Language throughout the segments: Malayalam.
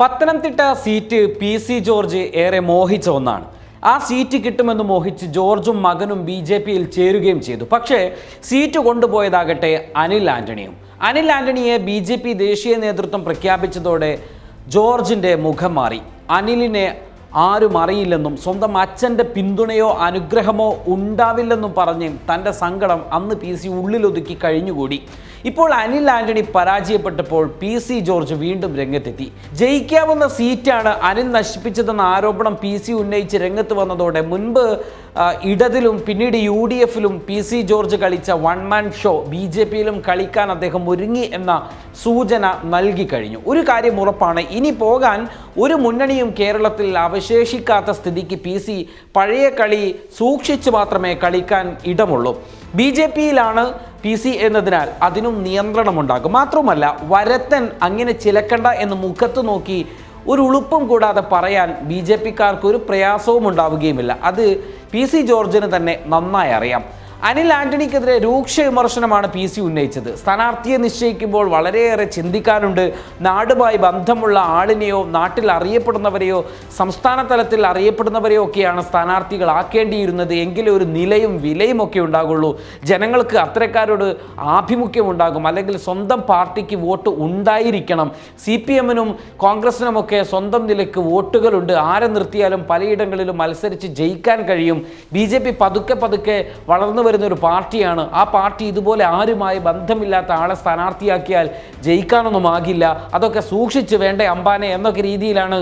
Pathanamthitta seat P C George ഏറെ മോഹിച്ച ഒന്നാണ്. ആ സീറ്റ് കിട്ടുമെന്ന് മോഹിച്ച് ജോർജും മകനും BJPയിൽ ചേരുകയും ചെയ്തു. പക്ഷേ സീറ്റ് കൊണ്ടുപോയതാകട്ടെ അനിൽ ആന്റണിയും. അനിൽ ആന്റണിയെ BJP ദേശീയ നേതൃത്വം പ്രഖ്യാപിച്ചതോടെ ജോർജിൻ്റെ മുഖം മാറി. അനിലിനെ ആരും അറിയില്ലെന്നും സ്വന്തം അച്ഛൻ്റെ പിന്തുണയോ അനുഗ്രഹമോ ഉണ്ടാവില്ലെന്നും പറഞ്ഞ് തൻ്റെ സങ്കടം അന്ന് PC ഉള്ളിലൊതുക്കി കഴിഞ്ഞുകൂടി. ഇപ്പോൾ അനിൽ ആന്റണി പരാജയപ്പെട്ടപ്പോൾ PC ജോർജ് വീണ്ടും രംഗത്തെത്തി. ജയിക്കാവുന്ന സീറ്റാണ് അനിൽ നശിപ്പിച്ചതെന്ന ആരോപണം PC ഉന്നയിച്ച് രംഗത്ത് വന്നതോടെ മുൻപ് ഇടതിലും പിന്നീട് UDFിലും PC ജോർജ് കളിച്ച വൺ മാൻ ഷോ BJPയിലും കളിക്കാൻ അദ്ദേഹം ഒരുങ്ങി എന്ന സൂചന നൽകി കഴിഞ്ഞു. ഒരു കാര്യം ഉറപ്പാണ്, ഇനി പോകാൻ ഒരു മുന്നണിയും കേരളത്തിൽ അവശേഷിക്കാത്ത സ്ഥിതിക്ക് PC പഴയ കളി സൂക്ഷിച്ച് മാത്രമേ കളിക്കാൻ ഇടമുള്ളൂ. BJPയിലാണ് PC എന്നതിനാൽ അതിനും നിയന്ത്രണമുണ്ടാകും. മാത്രമല്ല വരത്തൻ അങ്ങനെ ചിലക്കണ്ട എന്ന് മുഖത്ത് നോക്കി ഒരു ഉളുപ്പും കൂടാതെ പറയാൻ BJPക്കാർക്ക് ഒരു പ്രയാസവും ഉണ്ടാവുകയുമില്ല. അത് PC ജോർജിന് തന്നെ നന്നായി അറിയാം. അനിൽ ആന്റണിക്കെതിരെ രൂക്ഷ വിമർശനമാണ് PC ഉന്നയിച്ചത്. സ്ഥാനാർത്ഥിയെ നിശ്ചയിക്കുമ്പോൾ വളരെയേറെ ചിന്തിക്കാനുണ്ട്. നാടുമായി ബന്ധമുള്ള ആളിനെയോ നാട്ടിൽ അറിയപ്പെടുന്നവരെയോ സംസ്ഥാന തലത്തിൽ അറിയപ്പെടുന്നവരെയോ ഒക്കെയാണ് സ്ഥാനാർത്ഥികളാക്കേണ്ടിയിരുന്നത്. എങ്കിലേ ഒരു നിലയും വിലയും ഒക്കെ ഉണ്ടാകുള്ളൂ. ജനങ്ങൾക്ക് അത്തരക്കാരോട് ആഭിമുഖ്യം ഉണ്ടാകും. അല്ലെങ്കിൽ സ്വന്തം പാർട്ടിക്ക് വോട്ട് ഉണ്ടായിരിക്കണം. CPMനും കോൺഗ്രസിനുമൊക്കെ സ്വന്തം നിലയ്ക്ക് വോട്ടുകളുണ്ട്. ആരെ നിർത്തിയാലും പലയിടങ്ങളിലും മത്സരിച്ച് ജയിക്കാൻ കഴിയും. BJP പതുക്കെ വളർന്നു വരുന്ന ഒരു പാർട്ടിയാണ്. ആ പാർട്ടി ഇതുപോലെ ആരുമായി ബന്ധമില്ലാത്ത ആളെ സ്ഥാനാർത്ഥിയാക്കിയാൽ ജയിക്കാനൊന്നും ആകില്ല. അതൊക്കെ സൂക്ഷിച്ച് വേണ്ട അമ്പാനെ എന്നൊക്കെ രീതിയിലാണ്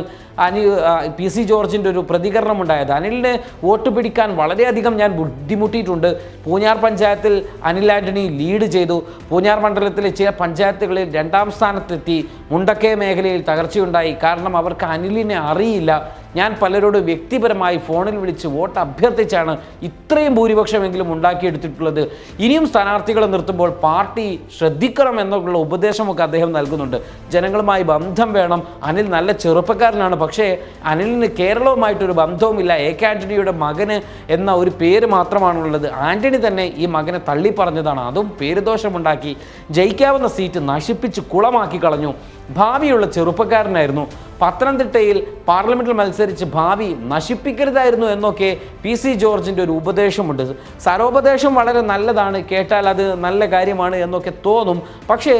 PC ജോർജിൻ്റെ ഒരു പ്രതികരണം ഉണ്ടായത്. അനിലിന് വോട്ട് പിടിക്കാൻ വളരെയധികം ഞാൻ ബുദ്ധിമുട്ടിയിട്ടുണ്ട്. പൂഞ്ഞാർ പഞ്ചായത്തിൽ അനിൽ ആന്റണി ലീഡ് ചെയ്തു. പൂഞ്ഞാർ മണ്ഡലത്തിലെ ചില പഞ്ചായത്തുകളിൽ 2ാം സ്ഥാനത്തെത്തി. മുണ്ടക്കയ മേഖലയിൽ തകർച്ചയുണ്ടായി. കാരണം അവർക്ക് അനിലിനെ അറിയില്ല. ഞാൻ പലരോട് വ്യക്തിപരമായി ഫോണിൽ വിളിച്ച് വോട്ട് അഭ്യർത്ഥിച്ചാണ് ഇത്രയും ഭൂരിപക്ഷമെങ്കിലും ഉണ്ടാക്കിയെടുത്തിട്ടുള്ളത്. ഇനിയും സ്ഥാനാർത്ഥികളെ നിർത്തുമ്പോൾ പാർട്ടി ശ്രദ്ധിക്കണം എന്നുള്ള ഉപദേശമൊക്കെ അദ്ദേഹം നൽകുന്നുണ്ട്. ജനങ്ങളുമായി ബന്ധം വേണം. അനിൽ നല്ല ചെറുപ്പക്കാരനാണ്. പക്ഷേ അനിലിന് കേരളവുമായിട്ടൊരു ബന്ധവുമില്ല. AK ആന്റണിയുടെ മകന് എന്ന ഒരു പേര് മാത്രമാണുള്ളത്. ആന്റണി തന്നെ ഈ മകനെ തള്ളി പറഞ്ഞതാണ്. അതും പേരുദോഷമുണ്ടാക്കി ജയിക്കാവുന്ന സീറ്റ് നശിപ്പിച്ച് കുളമാക്കി കളഞ്ഞു. ഭാവിയുള്ള ചെറുപ്പക്കാരനായിരുന്നു. പത്തനംതിട്ടയിൽ പാർലമെന്റിൽ മത്സരിച്ച് ഭാവി നശിപ്പിക്കരുതായിരുന്നു എന്നൊക്കെ PC ജോർജിൻ്റെ ഒരു ഉപദേശമുണ്ട്. സരോപദേശം വളരെ നല്ലതാണ്, കേട്ടാൽ അത് നല്ല കാര്യമാണ് എന്നൊക്കെ തോന്നും. പക്ഷേ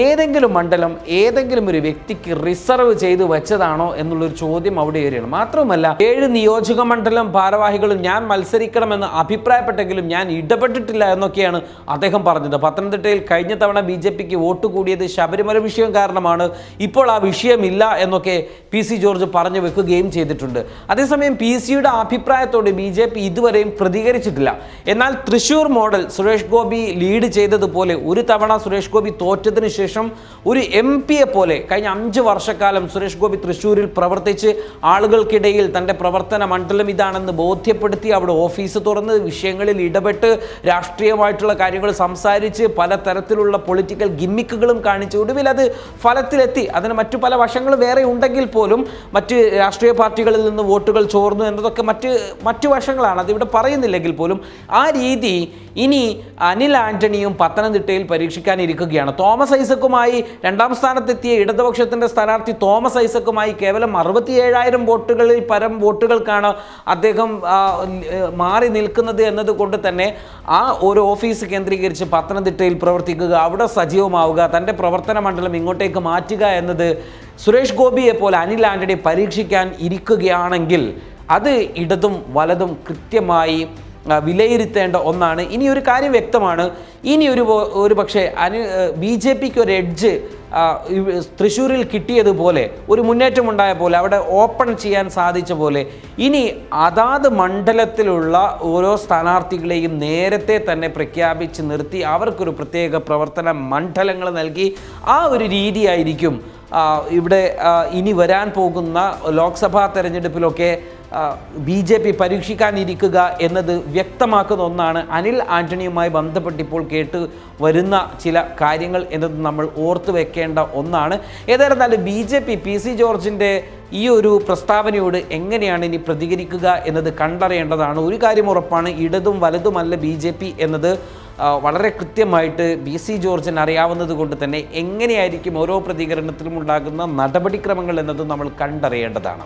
ഏതെങ്കിലും മണ്ഡലം ഏതെങ്കിലും ഒരു വ്യക്തിക്ക് റിസർവ് ചെയ്ത് വെച്ചതാണോ എന്നുള്ളൊരു ചോദ്യം അവിടെ ഏറിയാണ്. മാത്രമല്ല 7 നിയോജക മണ്ഡലം ഭാരവാഹികളും ഞാൻ മത്സരിക്കണമെന്ന് അഭിപ്രായപ്പെട്ടെങ്കിലും ഞാൻ ഇടപെട്ടിട്ടില്ല എന്നൊക്കെയാണ് അദ്ദേഹം പറഞ്ഞത്. പത്തനംതിട്ടയിൽ കഴിഞ്ഞ തവണ BJPക്ക് വോട്ട് കൂടിയത് ശബരിമല വിഷയം കാരണമാണ്. ഇപ്പോൾ ആ വിഷയമില്ല എന്നൊക്കെ PC ജോർജ് പറഞ്ഞു വെക്കുകയും ചെയ്തിട്ടുണ്ട്. അതേസമയം PCയുടെ അഭിപ്രായത്തോട് BJP ഇതുവരെയും പ്രതികരിച്ചിട്ടില്ല. എന്നാൽ തൃശ്ശൂർ മോഡൽ സുരേഷ് ഗോപി ലീഡ് ചെയ്തതുപോലെ ഒരു തവണ സുരേഷ് ഗോപി തോറ്റതിന് ശേഷം ഒരു MP-യെ പോലെ കഴിഞ്ഞ 5 വർഷക്കാലം സുരേഷ് ഗോപി തൃശ്ശൂരിൽ പ്രവർത്തിച്ച് ആളുകൾക്കിടയിൽ തൻ്റെ പ്രവർത്തന മണ്ഡലം ഇതാണെന്ന് ബോധ്യപ്പെടുത്തി അവിടെ ഓഫീസ് തുറന്ന് വിഷയങ്ങളിൽ ഇടപെട്ട് രാഷ്ട്രീയമായിട്ടുള്ള കാര്യങ്ങൾ സംസാരിച്ച് പലതരത്തിലുള്ള പൊളിറ്റിക്കൽ ഗിമ്മിക്കുകളും കാണിച്ച് ഒടുവിൽ അത് ഫലത്തിലെത്തി. അതിന് മറ്റു പല വശങ്ങൾ വേറെ ഉണ്ടെങ്കിൽ പോലും മറ്റ് രാഷ്ട്രീയ പാർട്ടികളിൽ നിന്ന് വോട്ടുകൾ ചോർന്നു എന്നതൊക്കെ മറ്റു വശങ്ങളാണ്. അതിവിടെ പറയുന്നില്ലെങ്കിൽ പോലും ആ രീതി ഇനി അനിൽ ആന്റണിയും പത്തനംതിട്ടയിൽ പരീക്ഷിക്കാനിരിക്കുകയാണ്. തോമസ് ഐസക്കുമായി 2ാം സ്ഥാനത്തെത്തിയ ഇടതുപക്ഷത്തിൻ്റെ സ്ഥാനാർത്ഥി തോമസ് ഐസക്കുമായി കേവലം 67,000 വോട്ടുകളിൽ പരം വോട്ടുകൾക്കാണ് അദ്ദേഹം മാറി നിൽക്കുന്നത് എന്നതുകൊണ്ട് തന്നെ ആ ഒരു ഓഫീസ് കേന്ദ്രീകരിച്ച് പത്തനംതിട്ടയിൽ പ്രവർത്തിക്കുക, അവിടെ സജീവമാവുക, തൻ്റെ പ്രവർത്തന മണ്ഡലം ഇങ്ങോട്ടേക്ക് മാറ്റുക എന്നത് സുരേഷ് ഗോപിയെ പോലെ അനിൽ ആന്റണി പരീക്ഷിക്കാൻ ഇരിക്കുകയാണെങ്കിൽ അത് ഇടതും വലതും കൃത്യമായി വിലയിരുത്തേണ്ട ഒന്നാണ്. ഇനി ഒരു കാര്യം വ്യക്തമാണ്, ഇനി ഒരു പക്ഷേ BJPക്ക് ഒരു എഡ്ജ് തൃശ്ശൂരിൽ കിട്ടിയതുപോലെ ഒരു മുന്നേറ്റമുണ്ടായ പോലെ അവിടെ ഓപ്പൺ ചെയ്യാൻ സാധിച്ച പോലെ ഇനി അതാത് മണ്ഡലത്തിലുള്ള ഓരോ സ്ഥാനാർത്ഥികളെയും നേരത്തെ തന്നെ പ്രഖ്യാപിച്ച് നിർത്തി അവർക്കൊരു പ്രത്യേക പ്രവർത്തന മണ്ഡലങ്ങൾ നൽകി ആ ഒരു രീതിയായിരിക്കും ഇവിടെ ഇനി വരാൻ പോകുന്ന ലോക്സഭാ തെരഞ്ഞെടുപ്പിലൊക്കെ BJP പരീക്ഷിക്കാനിരിക്കുക എന്നത് വ്യക്തമാക്കുന്ന ഒന്നാണ്. അനിൽ ആന്റണിയുമായി ബന്ധപ്പെട്ടിപ്പോൾ കേട്ട് വരുന്ന ചില കാര്യങ്ങൾ എന്നത് നമ്മൾ ഓർത്തു വെക്കേണ്ട ഒന്നാണ്. ഏതായിരുന്നാലും BJP PC ജോർജിൻ്റെ ഈ ഒരു പ്രസ്താവനയോട് എങ്ങനെയാണ് ഇനി പ്രതികരിക്കുക എന്നത് കണ്ടറിയേണ്ടതാണ്. ഒരു കാര്യം ഉറപ്പാണ്, ഇടതും വലതുമല്ല BJP എന്നത് വളരെ കൃത്യമായിട്ട് BC ജോർജിന് അറിയാവുന്നത് കൊണ്ട് തന്നെ എങ്ങനെയായിരിക്കും ഓരോ പ്രതികരണത്തിലും ഉണ്ടാകുന്ന നടപടിക്രമങ്ങൾ എന്നത് നമ്മൾ കണ്ടറിയേണ്ടതാണ്.